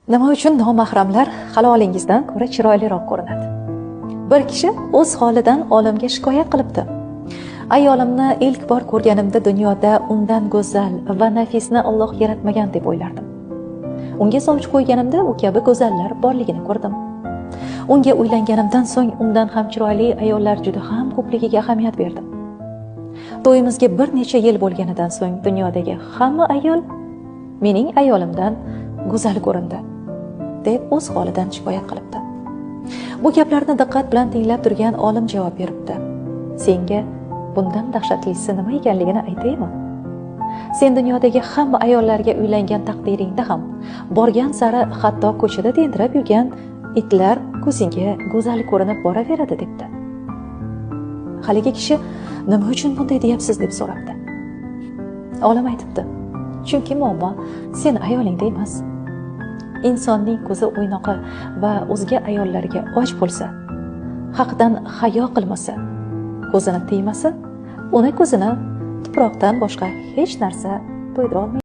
Nima uchun nomahramlar halolingizdan ko'ra chiroyliroq ko'rinadi? Bir kishi o'z holidan olimga shikoyat qilibdi. Ayolimni ilk bor ko'rganimda dunyoda undan go'zal va nafisni Alloh yaratmagan deb o'ylardim. Unga sovchi qo'yganimda u kabi go'zallar borligini ko'rdim. Unga uylanganimdan so'ng undan ham chiroyli ayollar juda ham ko'pligiga ahamiyat berdim. To'yimizga bir necha yil bo'lganidan so'ng dunyodagi hamma ayol mening ayolimdan go'zal ko'rindi deb o'z holidan shikoyat qilibdi. Bu gaplarni diqqat bilan tinglab turgan olim javob beribdi. Senga bundan dahshatlisi nima ekanligini aytaymi? Sen dunyodagi hamma ayollarga uylangan taqdiringda ham borgan sari hatto ko'chada tentirab yurgan itlar ko'zingga go'zal ko'rinib boraveradi debdi. Haligi kishi nima uchun bunday deyapsiz deb so'rabdi. Olim aytibdi. Chunki muammo sen ayolingda emas. Insonning ko'zi o'ynoqi va o'zga ayollarga och bo'lsa, haqdan hayo qilmasa, ko'zini tiymasa, uni ko'zini tuproqdan boshqa hech narsa to'ydira olmaydi.